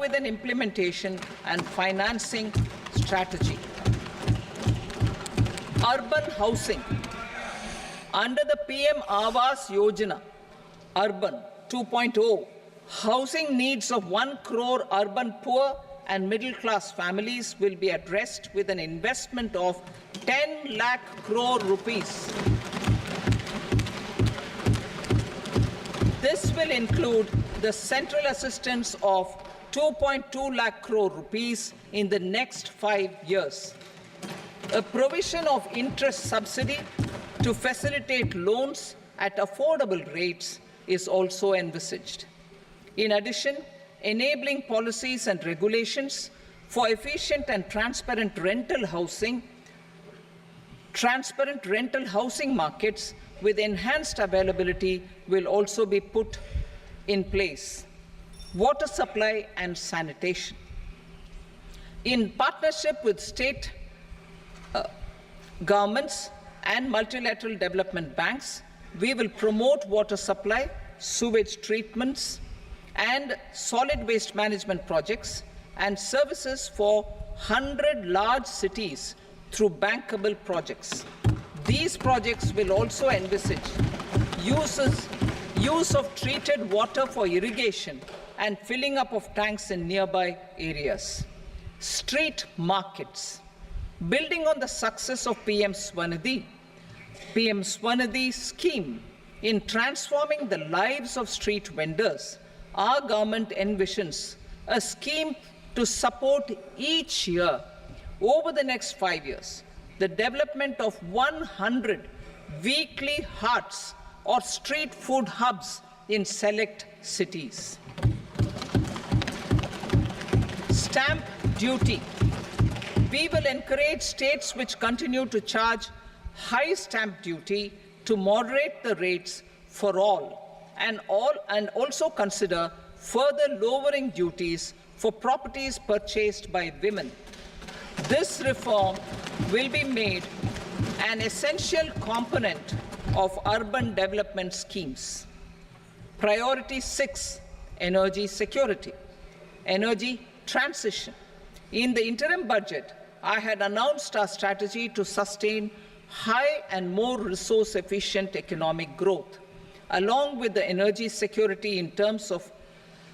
with an implementation and financing strategy. Urban housing. Under the PM Awas Yojana, Urban 2.0, housing needs of 1 crore urban poor and middle-class families will be addressed with an investment of 10 lakh crore rupees. This will include the central assistance of 2.2 lakh crore rupees in the next 5 years. A provision of interest subsidy to facilitate loans at affordable rates is also envisaged. In addition, enabling policies and regulations for efficient and transparent rental housing markets with enhanced availability will also be put in place. Water supply and sanitation. In partnership with state governments and multilateral development banks, we will promote water supply, sewage treatments, and solid waste management projects and services for 100 large cities through bankable projects. These projects will also envisage use of treated water for irrigation and filling up of tanks in nearby areas. Street markets. Building on the success of PM Swanidhi scheme in transforming the lives of street vendors, our government envisions a scheme to support each year over the next 5 years the development of 100 weekly hearts or street food hubs in select cities. Stamp duty. We will encourage states which continue to charge high stamp duty to moderate the rates for all and also consider further lowering duties for properties purchased by women. This reform will be made an essential component of urban development schemes. Priority 6, energy security, energy transition. In the interim budget, I had announced our strategy to sustain high and more resource-efficient economic growth, along with the energy security in terms of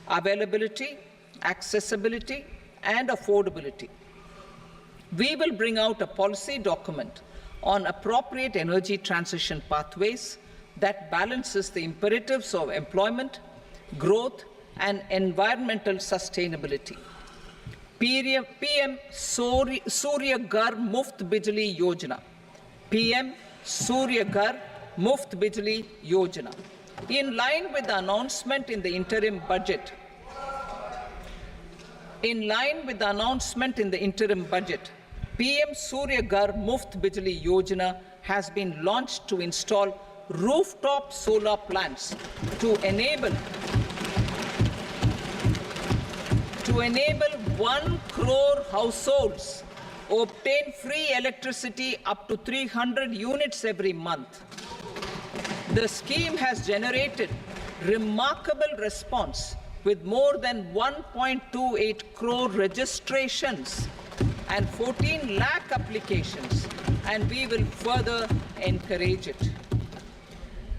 availability, accessibility, and affordability. We will bring out a policy document on appropriate energy transition pathways that balances the imperatives of employment, growth, and environmental sustainability. PM Surya Ghar Muft Bijli Yojana. PM Surya Ghar Muft Bijli Yojana. In line with the announcement in the interim budget, PM Surya Ghar Muft Bijli Yojana has been launched to install rooftop solar plants to enable 1 crore households obtain free electricity up to 300 units every month. The scheme has generated remarkable response with more than 1.28 crore registrations and 14 lakh applications, and we will further encourage it.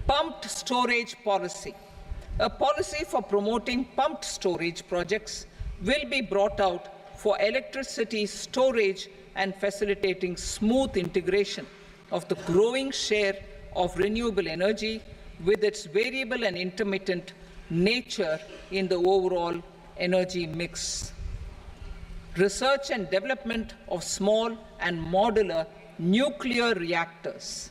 Pumped storage policy. A policy for promoting pumped storage projects will be brought out for electricity storage and facilitating smooth integration of the growing share of renewable energy with its variable and intermittent nature in the overall energy mix. Research and development of small and modular nuclear reactors.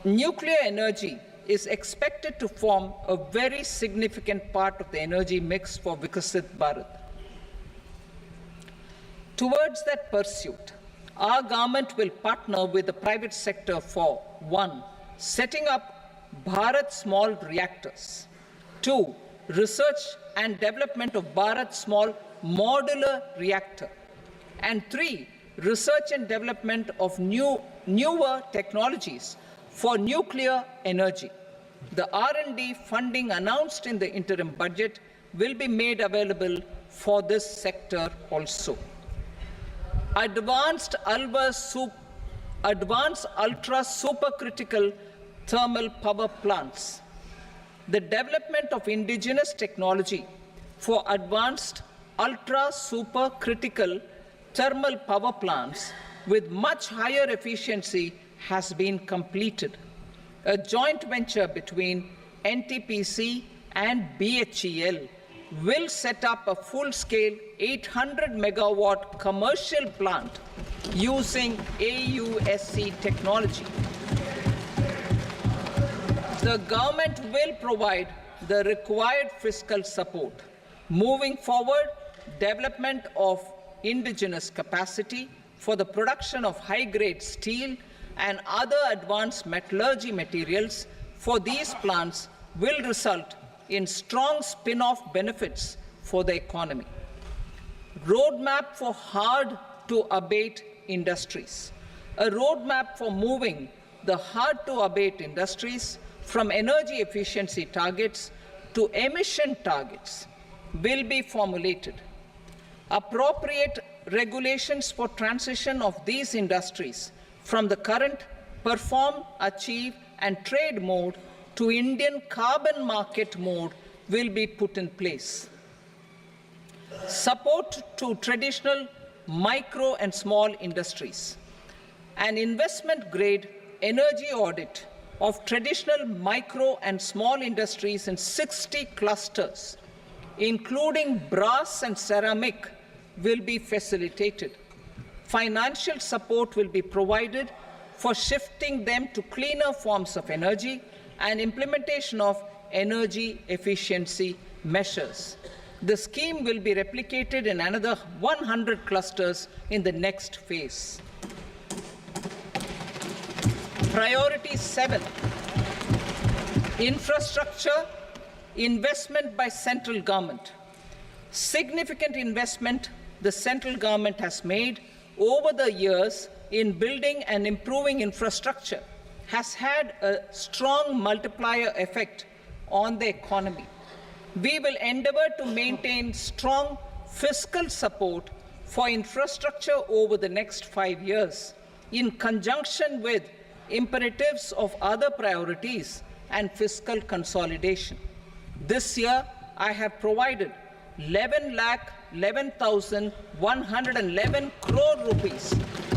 Nuclear energy is expected to form a very significant part of the energy mix for Vikasit Bharat. Towards that pursuit, our government will partner with the private sector for 1. Setting up Bharat Small Reactors, 2. Research and development of Bharat Small Modular Reactor, and 3. Research and development of newer technologies for nuclear energy. The R&D funding announced in the interim budget will be made available for this sector also. Advanced ultra supercritical thermal power plants. The development of indigenous technology for advanced ultra supercritical thermal power plants with much higher efficiency has been completed. A joint venture between NTPC and BHEL will set up a full-scale 800 megawatt commercial plant using AUSC technology. The government will provide the required fiscal support. Moving forward, development of indigenous capacity for the production of high-grade steel and other advanced metallurgy materials for these plants will result in strong spin-off benefits for the economy. Roadmap for hard-to-abate industries. A roadmap for moving the hard-to-abate industries from energy efficiency targets to emission targets will be formulated. Appropriate regulations for transition of these industries from the current perform, achieve, and trade mode to Indian carbon market mode will be put in place. Support to traditional micro and small industries. An investment-grade energy audit of traditional micro and small industries in 60 clusters, including brass and ceramic, will be facilitated. Financial support will be provided for shifting them to cleaner forms of energy and implementation of energy efficiency measures. The scheme will be replicated in another 100 clusters in the next phase. Priority 7, infrastructure investment by central government. Significant investment the central government has made over the years in building and improving infrastructure has had a strong multiplier effect on the economy. We will endeavor to maintain strong fiscal support for infrastructure over the next 5 years in conjunction with imperatives of other priorities and fiscal consolidation. This year, I have provided 11,11,111 crore rupees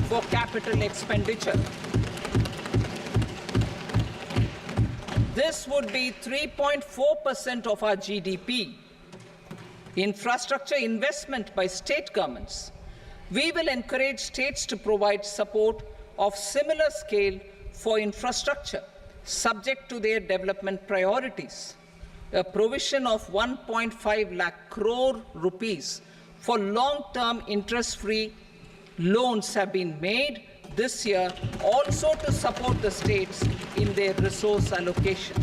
for capital expenditure. This would be 3.4% of our GDP. Infrastructure investment by state governments. We will encourage states to provide support of similar scale for infrastructure, subject to their development priorities. A provision of 1.5 lakh crore rupees for long-term interest-free loans have been made this year also to support the states in their resource allocation.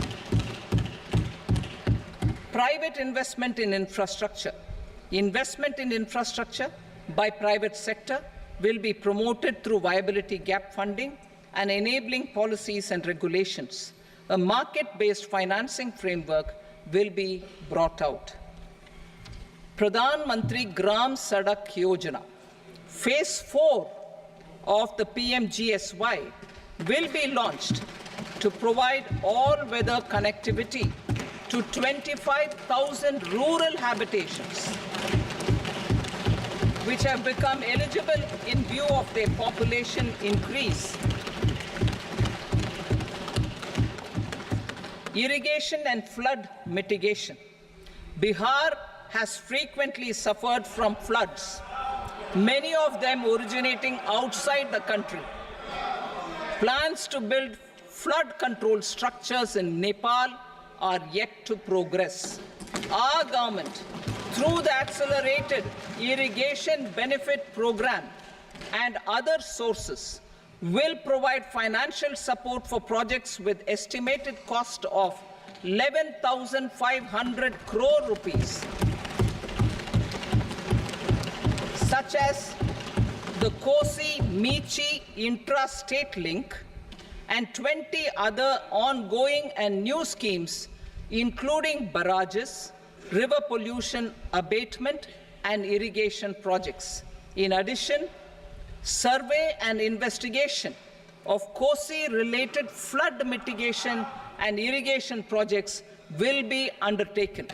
Private investment in infrastructure. Investment in infrastructure by private sector will be promoted through viability gap funding and enabling policies and regulations. A market-based financing framework will be brought out. Pradhan Mantri Gram Sadak Yojana, Phase 4 of the PMGSY will be launched to provide all-weather connectivity to 25,000 rural habitations, which have become eligible in view of their population increase. Irrigation and flood mitigation. Bihar has frequently suffered from floods, many of them originating outside the country. Plans to build flood control structures in Nepal are yet to progress. Our government, through the Accelerated Irrigation Benefit Program and other sources, will provide financial support for projects with estimated cost of 11,500 crore rupees, such as the Kosi-Michi intra-state link and 20 other ongoing and new schemes, including barrages, river pollution abatement and irrigation projects. In addition, survey and investigation of Kosi-related flood mitigation and irrigation projects will be undertaken.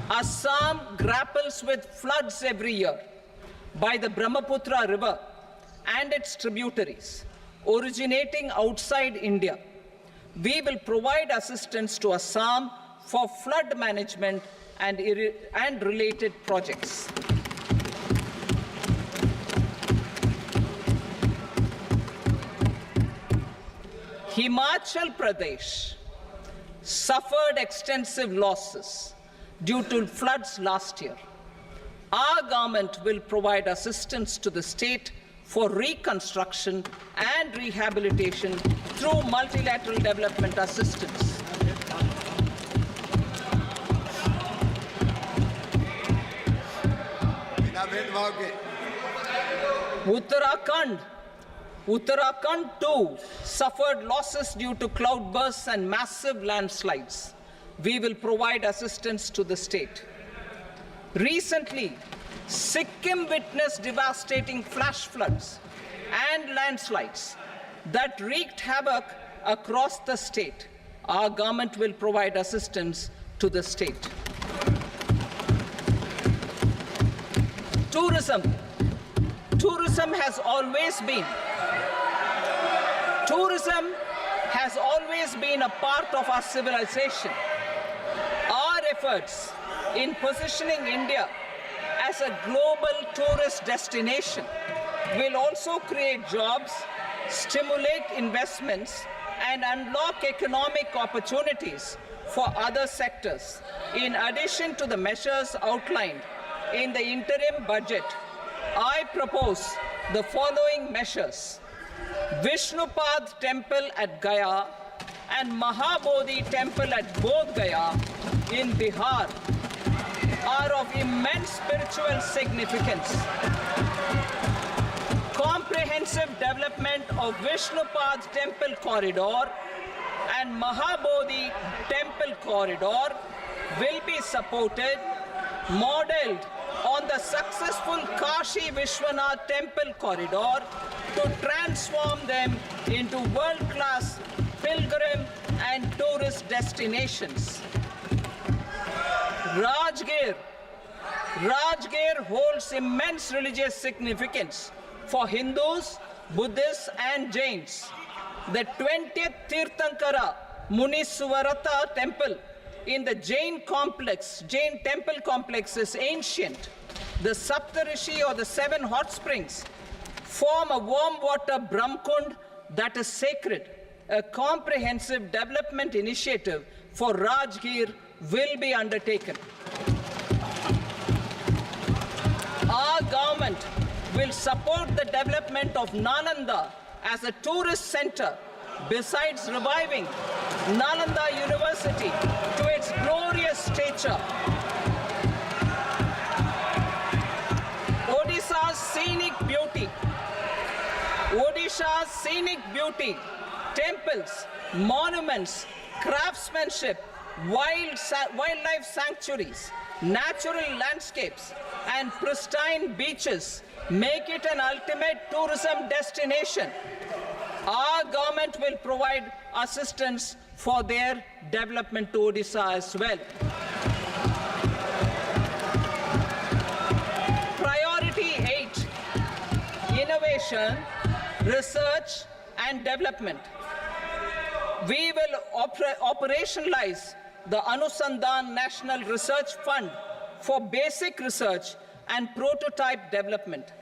Assam grapples with floods every year by the Brahmaputra River and its tributaries originating outside India. We will provide assistance to Assam for flood management and related projects. Himachal Pradesh suffered extensive losses due to floods last year. Our government will provide assistance to the state for reconstruction and rehabilitation through multilateral development assistance. Uttarakhand too suffered losses due to cloudbursts and massive landslides. We will provide assistance to the state. Recently, Sikkim witnessed devastating flash floods and landslides that wreaked havoc across the state. Our government will provide assistance to the state. Tourism has always been a part of our civilization. Our efforts in positioning India as a global tourist destination will also create jobs, stimulate investments, and unlock economic opportunities for other sectors. In addition to the measures outlined in the interim budget, I propose the following measures. Vishnupad Temple at Gaya and Mahabodhi Temple at Bodh Gaya in Bihar are of immense spiritual significance. Comprehensive development of Vishnupad Temple Corridor and Mahabodhi Temple Corridor will be supported, modeled on the successful Kashi Vishwanath Temple Corridor to transform them into world-class pilgrim and tourist destinations. Rajgir holds immense religious significance for Hindus, Buddhists, and Jains. The 20th Tirthankara Muniswarata temple in the Jain temple complex is ancient. The Saptarishi, or the 7 hot springs, form a warm water Brahmkund that is sacred. A comprehensive development initiative for Rajgir will be undertaken. Our government will support the development of Nalanda as a tourist center, besides reviving Nalanda University to its glorious stature. Odisha's scenic beauty, temples, monuments, craftsmanship, wildlife sanctuaries, natural landscapes, and pristine beaches make it an ultimate tourism destination. Our government will provide assistance for their development to Odisha as well. Priority 8, innovation, research, and development. We will operationalize the Anusandhan National Research Fund for basic research and prototype development.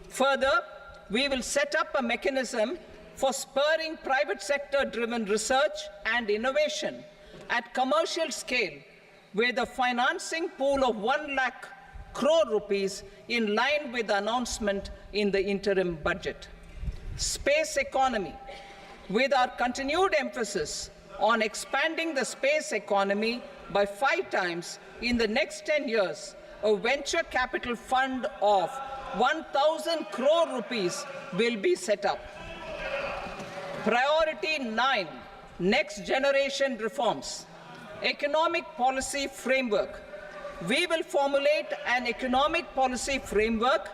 Further, we will set up a mechanism for spurring private sector-driven research and innovation at commercial scale with a financing pool of 1 lakh crore rupees in line with the announcement in the interim budget. Space economy. With our continued emphasis on expanding the space economy by 5 times in the next 10 years, a venture capital fund of 1,000 crore rupees will be set up. Priority 9, next generation reforms. Economic policy framework. We will formulate an economic policy framework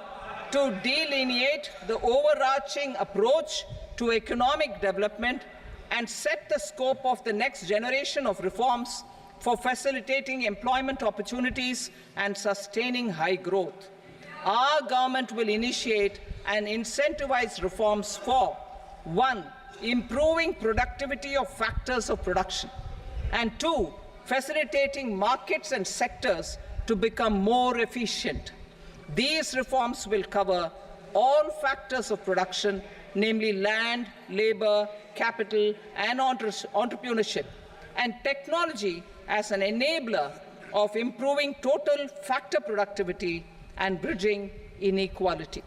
to delineate the overarching approach to economic development and set the scope of the next generation of reforms for facilitating employment opportunities and sustaining high growth. Our government will initiate and incentivize reforms for 1. Improving productivity of factors of production, and 2. Facilitating markets and sectors to become more efficient. These reforms will cover all factors of production, namely land, labor, capital, and entrepreneurship, and technology as an enabler of improving total factor productivity and bridging inequality.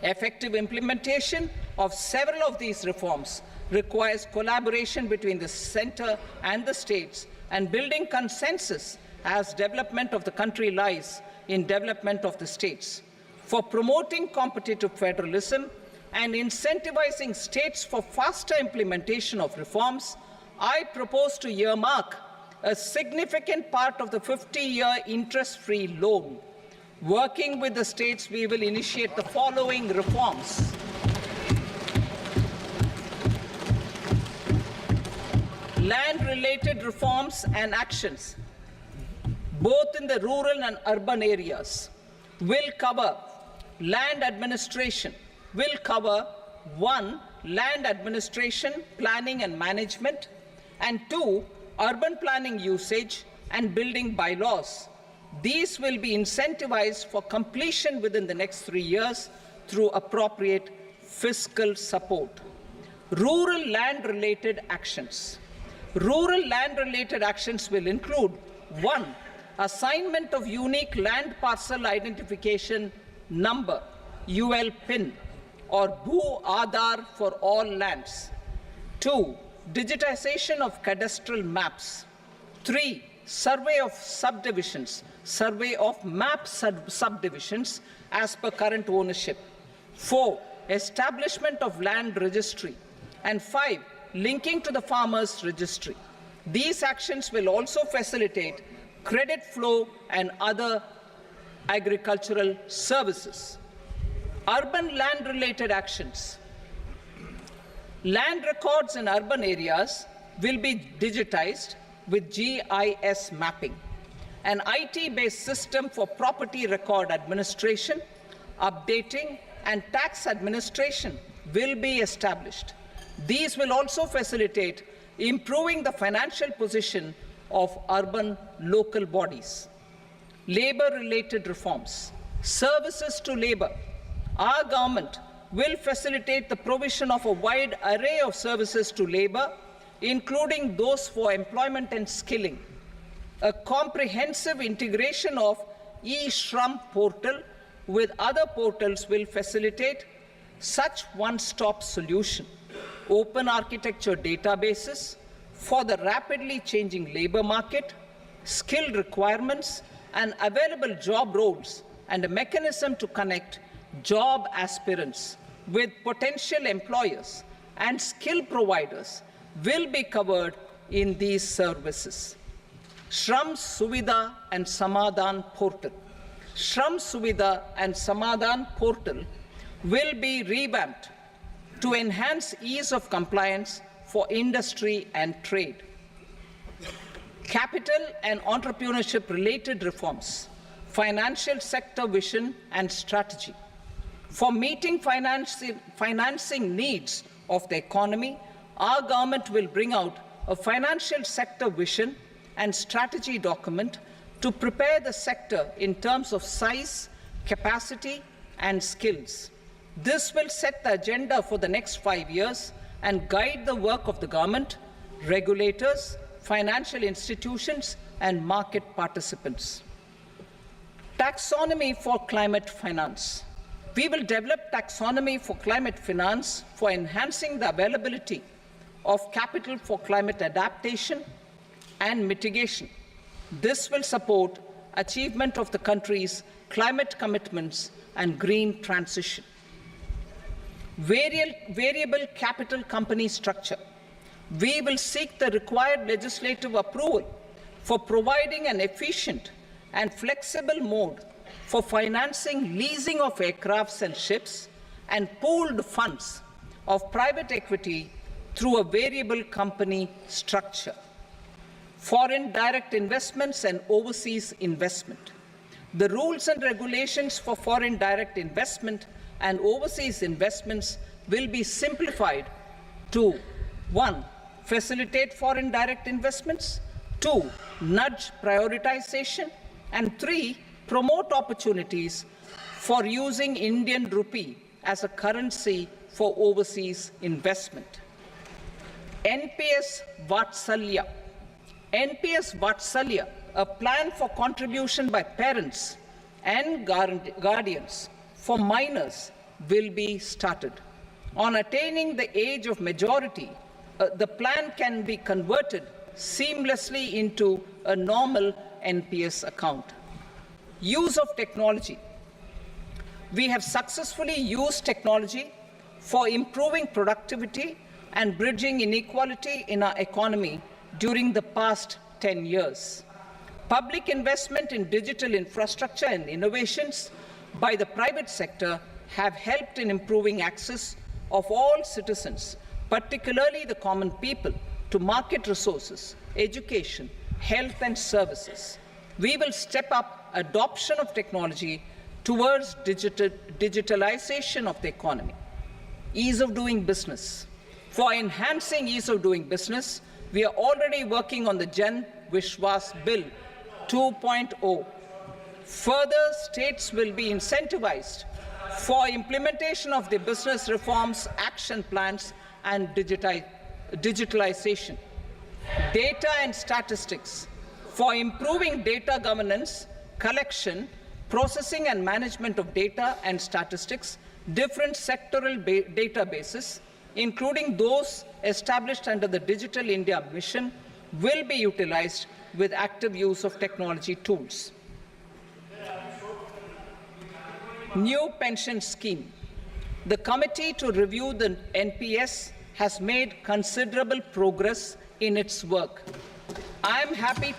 Effective implementation of several of these reforms requires collaboration between the center and the states and building consensus as development of the country lies in development of the states. For promoting competitive federalism and incentivizing states for faster implementation of reforms, I propose to earmark a significant part of the 50-year interest-free loan. Working with the states, we will initiate the following reforms. Land-related reforms and actions, both in the rural and urban areas, will cover land administration, will cover 1. Land administration, planning and management, and 2. Urban planning usage and building bylaws. These will be incentivized for completion within the next 3 years through appropriate fiscal support. Rural land-related actions. Rural land-related actions will include 1. Assignment of unique land parcel identification number, UL PIN, or Bhu Aadhaar for all lands. 2. Digitization of cadastral maps. 3. Survey of subdivisions, survey of map subdivisions as per current ownership. 4. Establishment of land registry. And 5. Linking to the farmers registry. These actions will also facilitate credit flow and other agricultural services. Urban land-related actions. Land records in urban areas will be digitized with GIS mapping. An IT-based system for property record administration, updating, and tax administration will be established. These will also facilitate improving the financial position of urban local bodies. Labor-related reforms. Services to labor. Our government will facilitate the provision of a wide array of services to labor, including those for employment and skilling. A comprehensive integration of e-Shram portal with other portals will facilitate such one-stop solution. Open architecture databases for the rapidly changing labor market, skill requirements, and available job roles, and a mechanism to connect job aspirants with potential employers and skill providers will be covered in these services. Shram Suvidha and Samadhan portal. Shram Suvidha and Samadhan portal will be revamped to enhance ease of compliance for industry and trade. Capital and entrepreneurship related reforms, financial sector vision and strategy. For meeting financing needs of the economy, our government will bring out a financial sector vision and strategy document to prepare the sector in terms of size, capacity, and skills. This will set the agenda for the next 5 years and guide the work of the government, regulators, financial institutions, and market participants. Taxonomy for climate finance. We will develop taxonomy for climate finance for enhancing the availability of capital for climate adaptation and mitigation. This will support achievement of the country's climate commitments and green transition. Variable capital company structure. We will seek the required legislative approval for providing an efficient and flexible mode for financing leasing of aircrafts and ships and pooled funds of private equity through a variable company structure. Foreign direct investments and overseas investment. The rules and regulations for foreign direct investment and overseas investments will be simplified to 1. Facilitate foreign direct investments, 2. Nudge prioritization, and 3. Promote opportunities for using Indian rupee as a currency for overseas investment. NPS Vatsalya. NPS Vatsalya, a plan for contribution by parents and guardians for minors, will be started. On attaining the age of majority, the plan can be converted seamlessly into a normal NPS account. Use of technology. We have successfully used technology for improving productivity and bridging inequality in our economy during the past 10 years. Public investment in digital infrastructure and innovations by the private sector have helped in improving access of all citizens, particularly the common people, to market resources, education, health and services. We will step up adoption of technology towards digitalization of the economy. Ease of doing business. For enhancing ease of doing business, we are already working on the Jan Vishwas Bill 2.0. Further, states will be incentivized for implementation of the business reforms, action plans, and digitalization. Data and statistics. For improving data governance, collection, processing and management of data and statistics, different sectoral databases, including those established under the Digital India Mission, will be utilized with active use of technology tools. New pension scheme. The committee to review the NPS has made considerable progress in its work. I am happy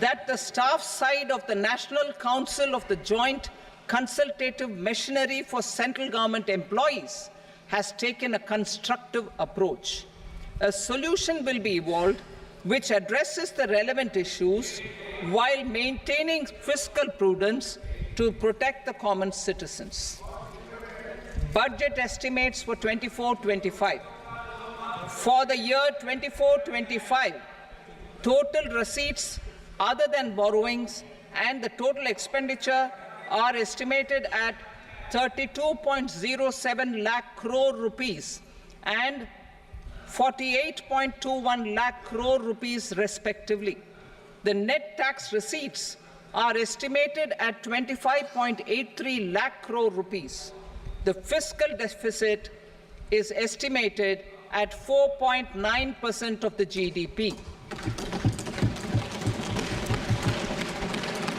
that the staff side of the National Council of the Joint Consultative Machinery for Central Government Employees has taken a constructive approach. A solution will be evolved which addresses the relevant issues while maintaining fiscal prudence to protect the common citizens. Budget estimates for 24-25. For the year 24-25, total receipts other than borrowings and the total expenditure are estimated at 32.07 lakh crore rupees and 48.21 lakh crore rupees respectively. The net tax receipts are estimated at 25.83 lakh crore rupees. The fiscal deficit is estimated at 4.9% of the GDP.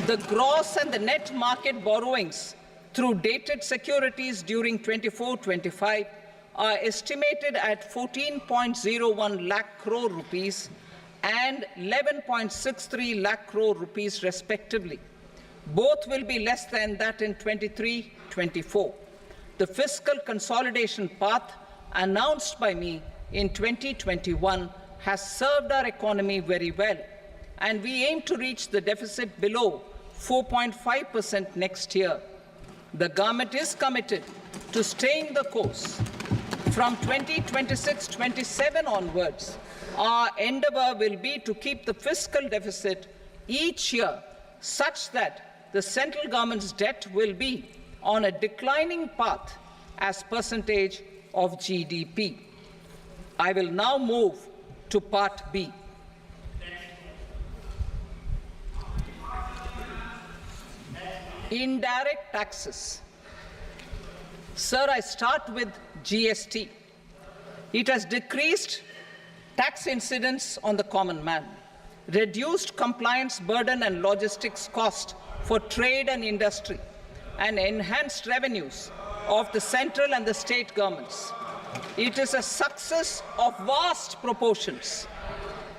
The gross and the net market borrowings through dated securities during 24-25 are estimated at 14.01 lakh crore rupees and 11.63 lakh crore rupees respectively. Both will be less than that in 23-24. The fiscal consolidation path announced by me in 2021 has served our economy very well, and we aim to reach the deficit below 4.5% next year. The government is committed to staying the course. From 2026-27 onwards, our endeavor will be to keep the fiscal deficit each year such that the central government's debt will be on a declining path as percentage of GDP. I will now move to Part B. Indirect taxes. Sir, I start with GST. It has decreased tax incidence on the common man, reduced compliance burden and logistics cost for trade and industry, and enhanced revenues of the central and the state governments. It is a success of vast proportions.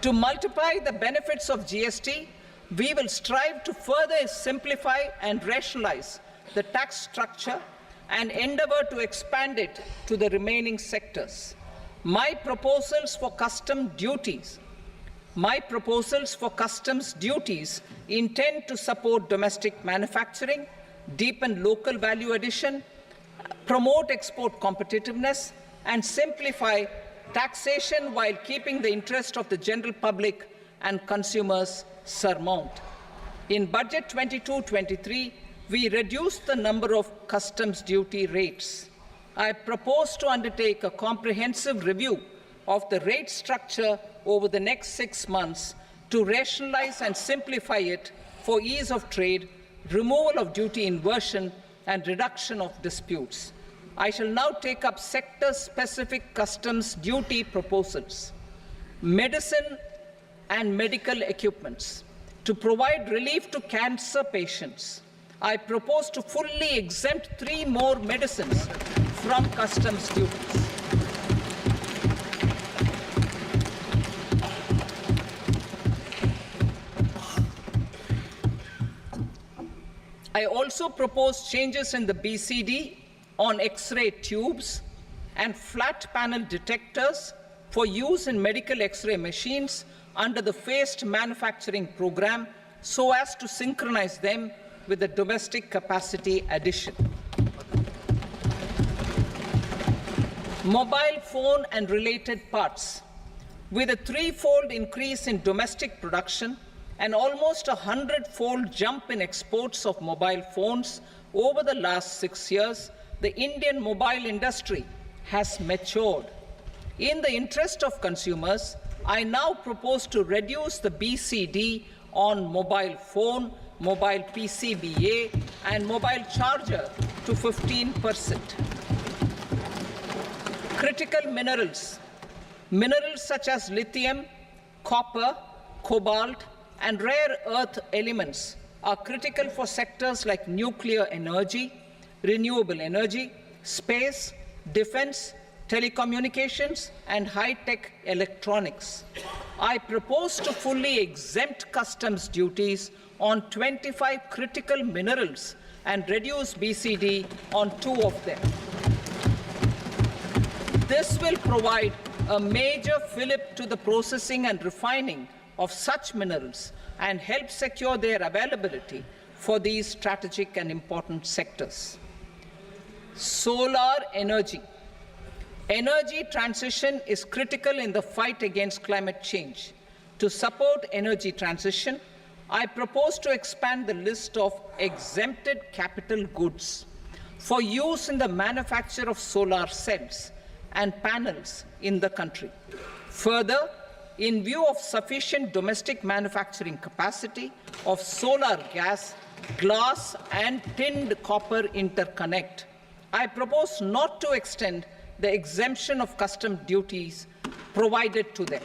To multiply the benefits of GST, we will strive to further simplify and rationalize the tax structure and endeavour to expand it to the remaining sectors. My proposals for customs duties intend to support domestic manufacturing, deepen local value addition, promote export competitiveness, and simplify taxation while keeping the interest of the general public and consumers surmount. In Budget 22-23, we reduced the number of customs duty rates. I propose to undertake a comprehensive review of the rate structure over the next 6 months to rationalize and simplify it for ease of trade, removal of duty inversion, and reduction of disputes. I shall now take up sector-specific customs duty proposals. Medicine and medical equipments. To provide relief to cancer patients, I propose to fully exempt 3 more medicines from customs duties. I also propose changes in the BCD on X-ray tubes and flat panel detectors for use in medical X-ray machines under the phased manufacturing program so as to synchronize them with the domestic capacity addition. Mobile phone and related parts. With a 3-fold increase in domestic production and almost a 100-fold jump in exports of mobile phones over the last 6 years, the Indian mobile industry has matured. In the interest of consumers, I now propose to reduce the BCD on mobile phone, mobile PCBA, and mobile charger to 15%. Critical minerals. Minerals such as lithium, copper, cobalt, and rare earth elements are critical for sectors like nuclear energy, renewable energy, space, defense, telecommunications, and high-tech electronics. I propose to fully exempt customs duties on 25 critical minerals and reduce BCD on 2 of them. This will provide a major fillip to the processing and refining of such minerals and help secure their availability for these strategic and important sectors. Solar energy. Energy transition is critical in the fight against climate change. To support energy transition, I propose to expand the list of exempted capital goods for use in the manufacture of solar cells and panels in the country. Further, in view of sufficient domestic manufacturing capacity of solar gas, glass, and tinned copper interconnect, I propose not to extend the exemption of custom duties provided to them.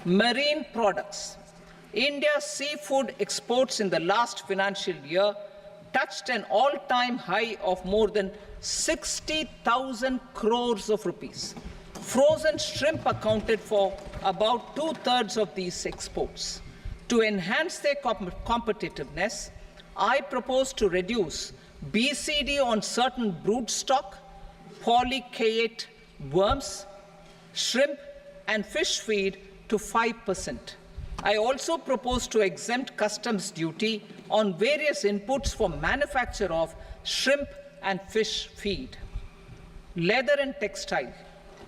Marine products. India's seafood exports in the last financial year touched an all-time high of more than 60,000 crores of rupees. Frozen shrimp accounted for about 2/3 of these exports. To enhance their competitiveness, I propose to reduce BCD on certain broodstock, polychaete worms, shrimp, and fish feed to 5%. I also propose to exempt customs duty on various inputs for manufacture of shrimp and fish feed. Leather and textile.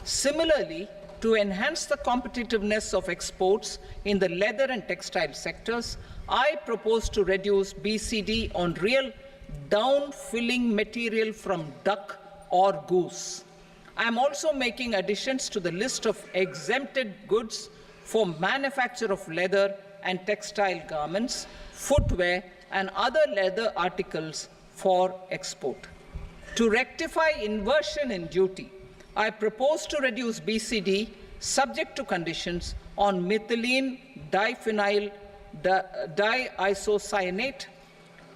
Similarly, to enhance the competitiveness of exports in the leather and textile sectors, I propose to reduce BCD on real down-filling material from duck or goose. I am also making additions to the list of exempted goods for manufacture of leather and textile garments, footwear, and other leather articles for export. To rectify inversion in duty, I propose to reduce BCD subject to conditions on methylene diphenyl diisocyanate,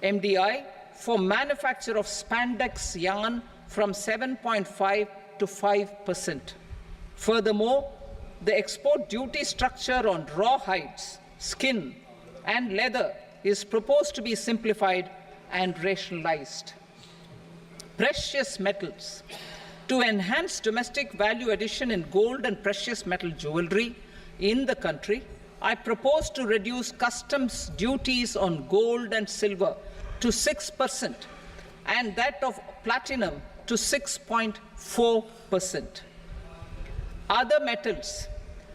MDI, for manufacture of spandex yarn from 7.5 to 5%. Furthermore, the export duty structure on raw hides, skin, and leather is proposed to be simplified and rationalized. Precious metals. To enhance domestic value addition in gold and precious metal jewelry in the country, I propose to reduce customs duties on gold and silver to 6% and that of platinum to 6.4%. Other metals,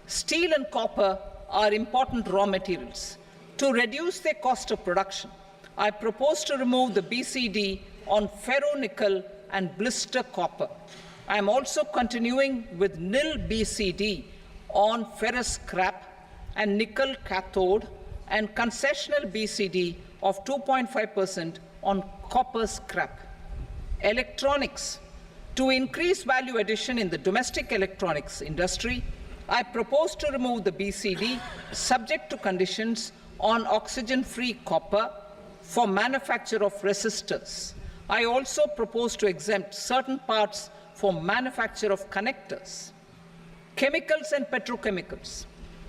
steel and copper are important raw materials. To reduce their cost of production, I propose to remove the BCD on ferronickel and blister copper. I am also continuing with nil BCD on ferrous scrap and nickel cathode and concessional BCD of 2.5% on copper scrap. Electronics. To increase value addition in the domestic electronics industry, I propose to remove the BCD subject to conditions on oxygen-free copper for manufacture of resistors. I also propose to exempt certain parts for manufacture of connectors. Chemicals and petrochemicals.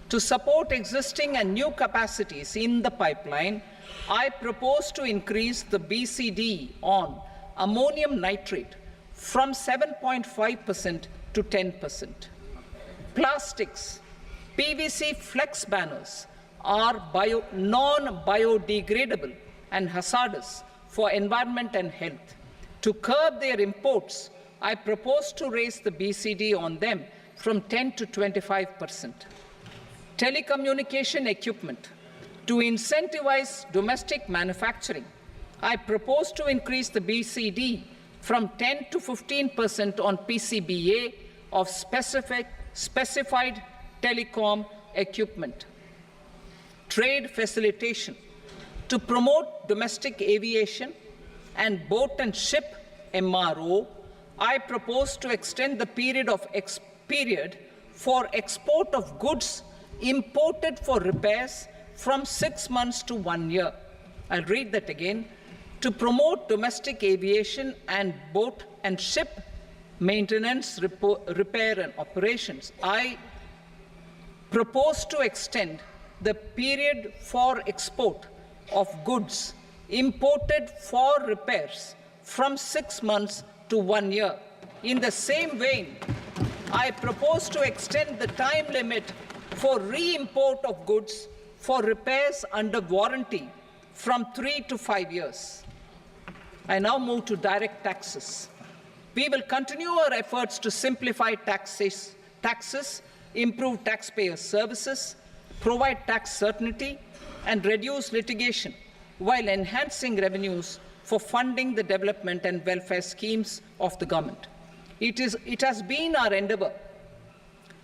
To support existing and new capacities in the pipeline, I propose to increase the BCD on ammonium nitrate from 7.5% to 10%. Plastics. PVC flex banners are non-biodegradable and hazardous for environment and health. To curb their imports, I propose to raise the BCD on them from 10 to 25%. Telecommunication equipment. To incentivize domestic manufacturing, I propose to increase the BCD from 10 to 15% on PCBA of specified telecom equipment. Trade facilitation. To promote domestic aviation and boat and ship MRO, I propose to extend the period for export of goods imported for repairs from 6 months to 1 year. I'll read that again. To promote domestic aviation and boat and ship maintenance, repair and operations, I propose to extend the period for export of goods imported for repairs from 6 months to 1 year. In the same vein, I propose to extend the time limit for re-import of goods for repairs under warranty from 3 to 5 years. I now move to direct taxes. We will continue our efforts to simplify taxes, improve taxpayer services, provide tax certainty, and reduce litigation while enhancing revenues for funding the development and welfare schemes of the government. It has been our endeavor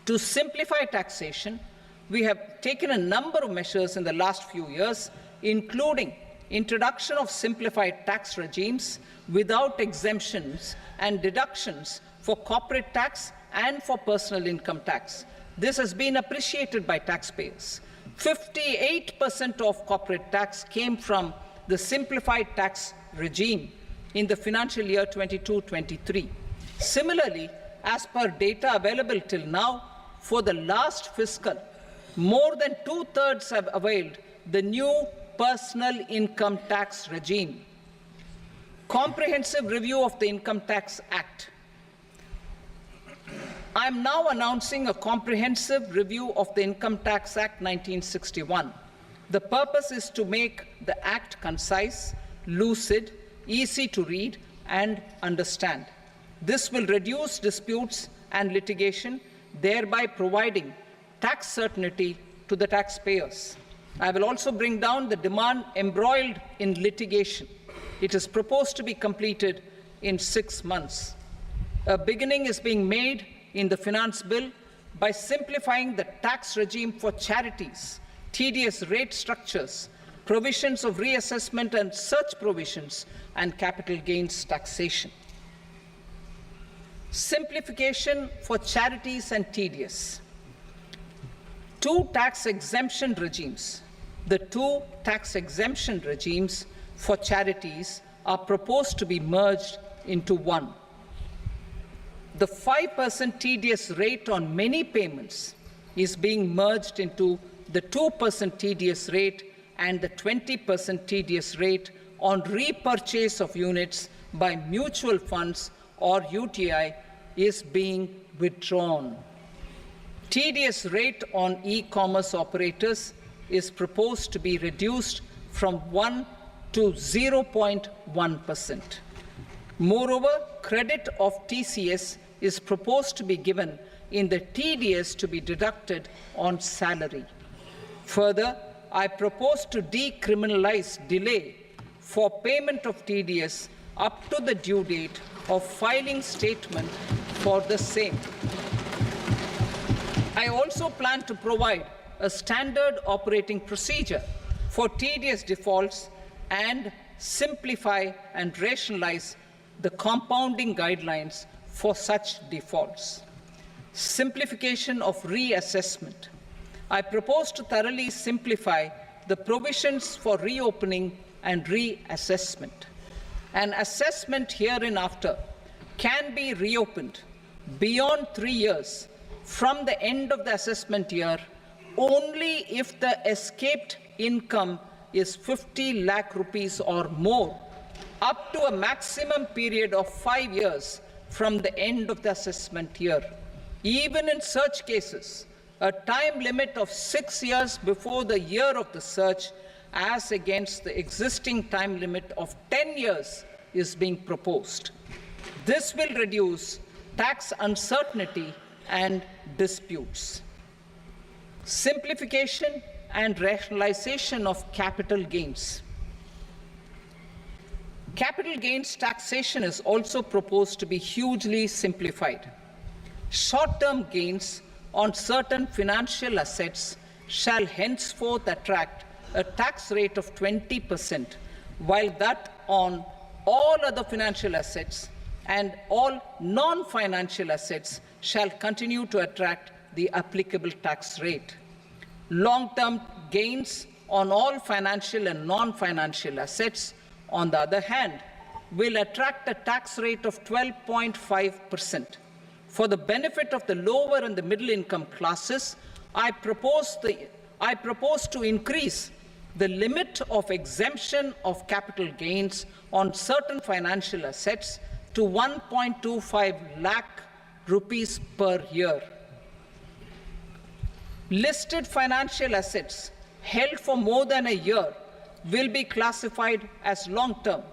to simplify taxation. We have taken a number of measures in the last few years, including introduction of simplified tax regimes without exemptions and deductions for corporate tax and for personal income tax. This has been appreciated by taxpayers. 58% of corporate tax came from the simplified tax regime in the financial year 22-23. Similarly, as per data available till now, for the last fiscal, more than 2/3 have availed the new personal income tax regime. Comprehensive review of the Income Tax Act. I am now announcing a comprehensive review of the Income Tax Act 1961. The purpose is to make the Act concise, lucid, easy to read and understand. This will reduce disputes and litigation, thereby providing tax certainty to the taxpayers. I will also bring down the demand embroiled in litigation. It is proposed to be completed in 6 months. A beginning is being made in the Finance Bill by simplifying the tax regime for charities, tedious rate structures, provisions of reassessment and such provisions, and capital gains taxation. Simplification for charities and tedious. The two tax exemption regimes for charities are proposed to be merged into one. The 5% TDS rate on many payments is being merged into the 2% TDS rate and the 20% TDS rate on repurchase of units by mutual funds or UTI is being withdrawn. TDS rate on e-commerce operators is proposed to be reduced from 1 to 0.1%. Moreover, credit of TCS is proposed to be given in the TDS to be deducted on salary. Further, I propose to decriminalize delay for payment of TDS up to the due date of filing statement for the same. I also plan to provide a standard operating procedure for TDS defaults and simplify and rationalize the compounding guidelines for such defaults. Simplification of reassessment. I propose to thoroughly simplify the provisions for reopening and reassessment. An assessment hereinafter can be reopened beyond 3 years from the end of the assessment year only if the escaped income is 50 lakh rupees or more, up to a maximum period of 5 years from the end of the assessment year. Even in such cases, a time limit of 6 years before the year of the search, as against the existing time limit of 10 years, is being proposed. This will reduce tax uncertainty and disputes. Simplification and rationalization of capital gains. Capital gains taxation is also proposed to be hugely simplified. Short-term gains on certain financial assets shall henceforth attract a tax rate of 20%, while that on all other financial assets and all non-financial assets shall continue to attract the applicable tax rate. Long-term gains on all financial and non-financial assets, on the other hand, will attract a tax rate of 12.5%. For the benefit of the lower and the middle income classes, I propose to increase the limit of exemption of capital gains on certain financial assets to 1.25 lakh rupees per year. Listed financial assets held for more than a year will be classified as long-term,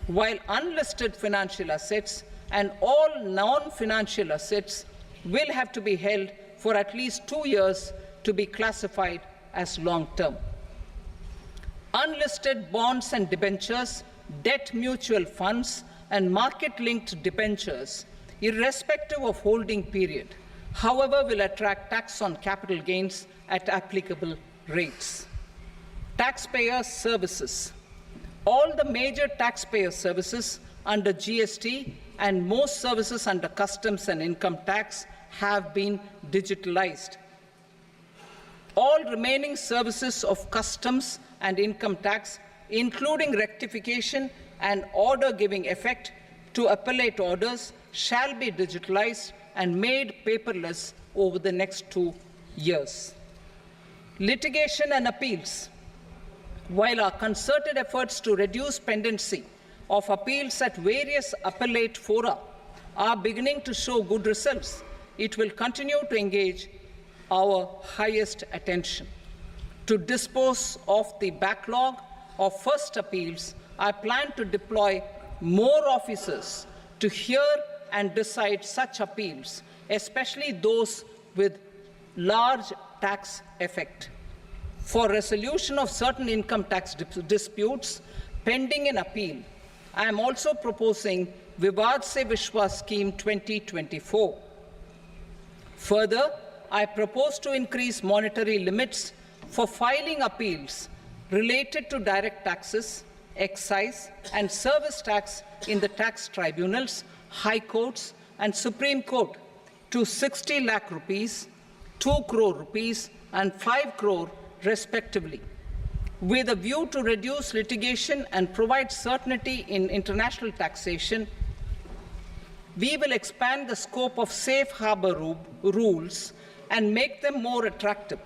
while unlisted financial assets and all non-financial assets will have to be held for at least 2 years to be classified as long-term. Unlisted bonds and debentures, debt mutual funds, and market-linked debentures, irrespective of holding period, however, will attract tax on capital gains at applicable rates. Taxpayer services. All the major taxpayer services under GST and most services under customs and income tax have been digitalized. All remaining services of customs and income tax, including rectification and order giving effect to appellate orders, shall be digitalized and made paperless over the next 2 years. Litigation and appeals. While our concerted efforts to reduce pendency of appeals at various appellate fora are beginning to show good results, it will continue to engage our highest attention. To dispose of the backlog of first appeals, I plan to deploy more officers to hear and decide such appeals, especially those with large tax effect. For resolution of certain income tax disputes pending in appeal, I am also proposing Vivad Se Vishwas Scheme 2024. Further, I propose to increase monetary limits for filing appeals related to direct taxes, excise, and service tax in the tax tribunals, high courts, and Supreme Court to 60 lakh rupees, 2 crore rupees, and 5 crore respectively. With a view to reduce litigation and provide certainty in international taxation, we will expand the scope of safe harbor rules and make them more attractive.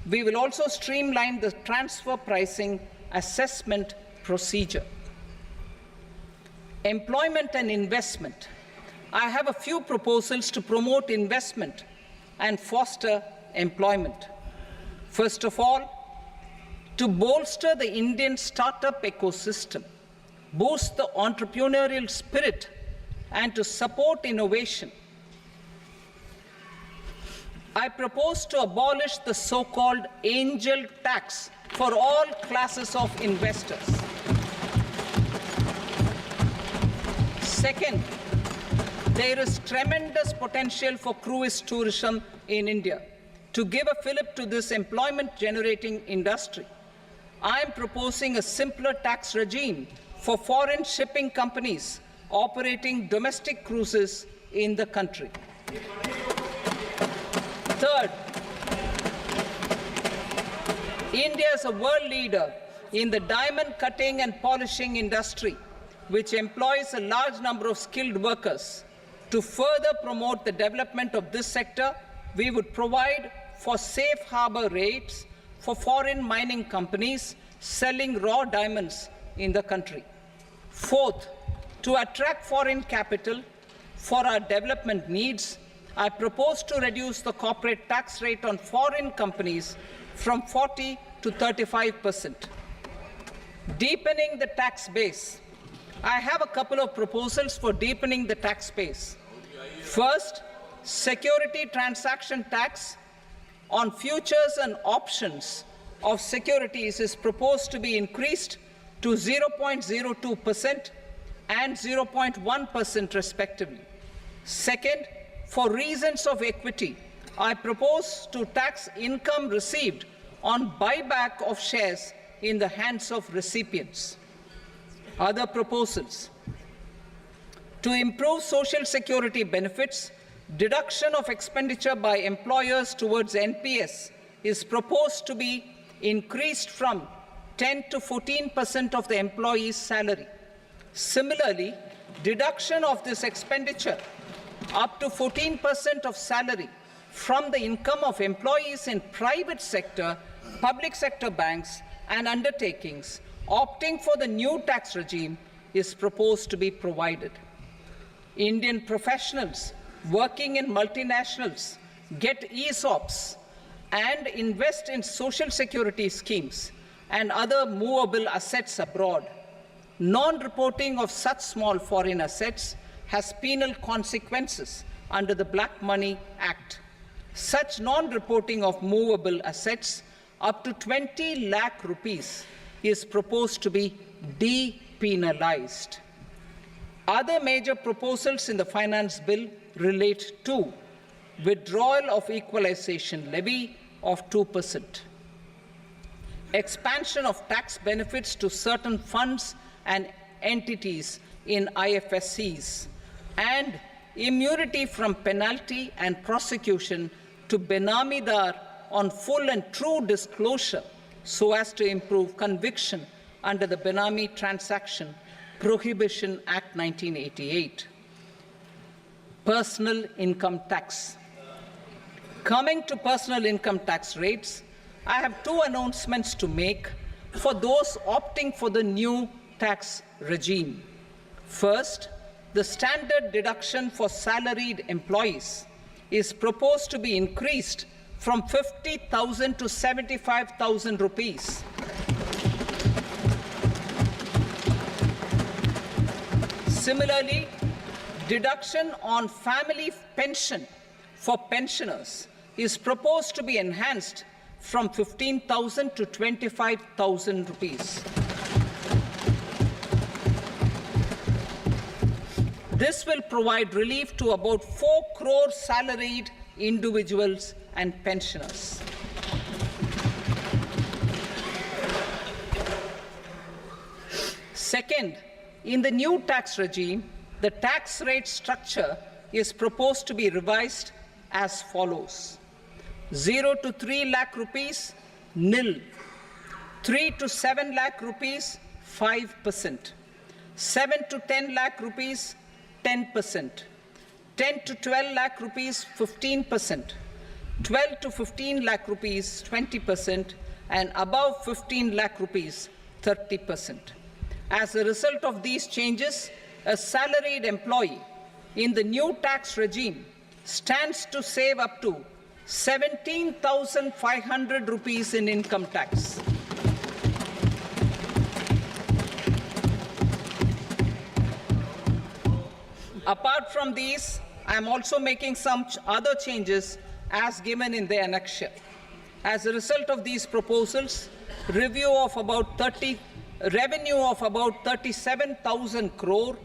We will also streamline the transfer pricing assessment procedure. Employment and investment. I have a few proposals to promote investment and foster employment. First of all, to bolster the Indian startup ecosystem, boost the entrepreneurial spirit, and to support innovation, I propose to abolish the so-called angel tax for all classes of investors. Second, there is tremendous potential for cruise tourism in India. To give a fillip to this employment-generating industry, I am proposing a simpler tax regime for foreign shipping companies operating domestic cruises in the country. Third, India is a world leader in the diamond cutting and polishing industry, which employs a large number of skilled workers. To further promote the development of this sector, we would provide for safe harbor rates for foreign mining companies selling raw diamonds in the country. Fourth, to attract foreign capital for our development needs, I propose to reduce the corporate tax rate on foreign companies from 40 to 35%. Deepening the tax base. I have a couple of proposals for deepening the tax base. First, security transaction tax on futures and options of securities is proposed to be increased to 0.02% and 0.1% respectively. Second, for reasons of equity, I propose to tax income received on buyback of shares in the hands of recipients. Other proposals. To improve social security benefits, deduction of expenditure by employers towards NPS is proposed to be increased from 10 to 14% of the employee's salary. Similarly, deduction of this expenditure up to 14% of salary from the income of employees in private sector, public sector banks and undertakings opting for the new tax regime is proposed to be provided. Indian professionals working in multinationals get ESOPs and invest in social security schemes and other movable assets abroad. Non-reporting of such small foreign assets has penal consequences under the Black Money Act. Such non-reporting of movable assets up to 20 lakh rupees is proposed to be depenalized. Other major proposals in the finance bill relate to withdrawal of equalization levy of 2%, expansion of tax benefits to certain funds and entities in IFSCs, and immunity from penalty and prosecution to Benamidar on full and true disclosure so as to improve conviction under the Benami Transaction Prohibition Act 1988. Personal income tax. Coming to personal income tax rates, I have two announcements to make for those opting for the new tax regime. First, the standard deduction for salaried employees is proposed to be increased from 50,000 to 75,000 rupees. Similarly, deduction on family pension for pensioners is proposed to be enhanced from 15,000 to 25,000 rupees. This will provide relief to about 4 crore salaried individuals and pensioners. Second, in the new tax regime, the tax rate structure is proposed to be revised as follows: 0 to 3 lakh rupees, nil; 3 to 7 lakh rupees, 5%. 7 to 10 lakh rupees, 10%. 10 to 12 lakh rupees, 15%. 12 to 15 lakh rupees, 20%. And above 15 lakh rupees, 30%. As a result of these changes, a salaried employee in the new tax regime stands to save up to 17,500 rupees in income tax. Apart from these, I am also making some other changes as given in the annexure. As a result of these proposals, revenue of about 37,000 crore,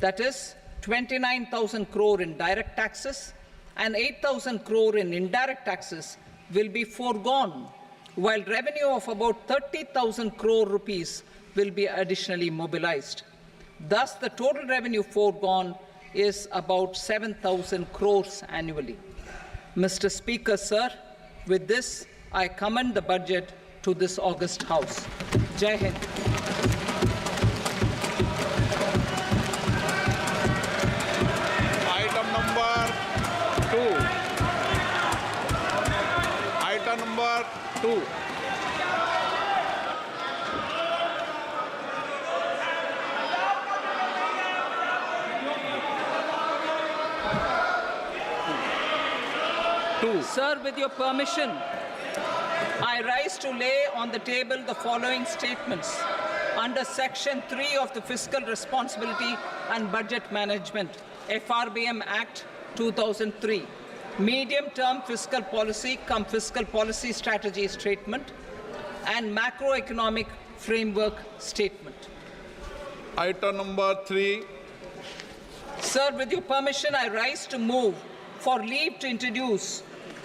that is 29,000 crore in direct taxes and 8,000 crore in indirect taxes will be foregone, while revenue of about 30,000 crore rupees will be additionally mobilized. Thus, the total revenue foregone is about 7,000 crores annually. Mr. Speaker, sir, with this, I commend the budget to this august House. Jai Hind. Item number 2. Item number 2. Sir, with your permission, I rise to lay on the table the following statements under Section 3 of the Fiscal Responsibility and Budget Management, FRBM Act 2003, Medium-Term Fiscal Policy cum Fiscal Policy Strategy Statement and Macroeconomic Framework Statement. Item number 3. Sir, with your permission, I rise to move for leave to introduce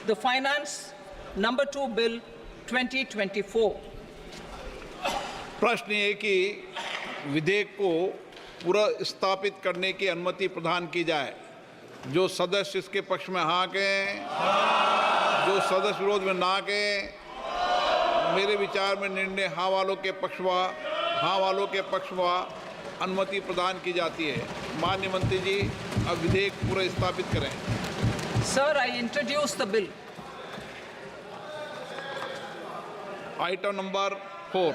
the Finance Number 2 Bill 2024. प्रश्न ये कि विधेयक को पुनर्स्थापित करने की अनुमति प्रदान की जाए। जो सदस्य इसके पक्ष में हाँ कहें, जो सदस्य विरोध में ना कहें, मेरे विचार में निर्णय हाँ वालों के पक्ष में अनुमति प्रदान की जाती है। माननीय मंत्री जी, अब विधेयक पुनर्स्थापित करें। Sir, I introduce the bill. Item number 4.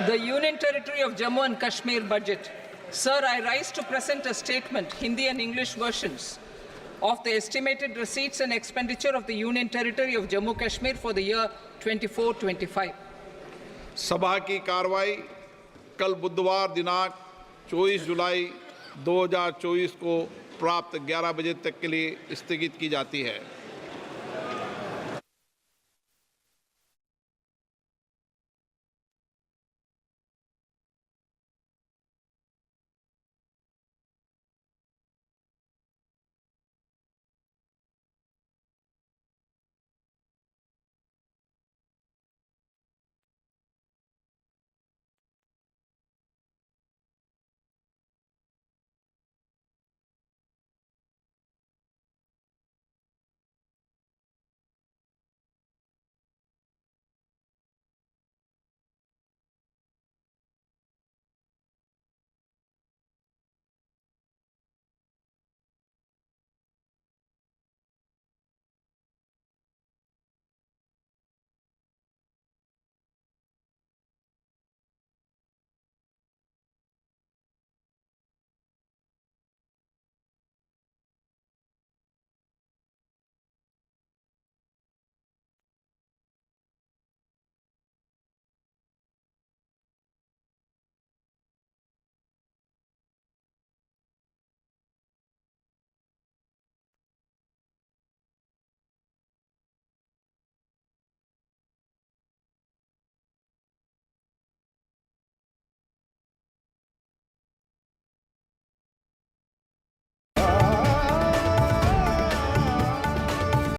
The Union Territory of Jammu and Kashmir budget. Sir, I rise to present a statement, Hindi and English versions, of the estimated receipts and expenditure of the Union Territory of Jammu and Kashmir for the year 24-25. सभा की कार्रवाई कल बुधवार दिनांक 24 जुलाई 2024 को प्राप्त 11 बजे तक के लिए स्थगित की जाती है।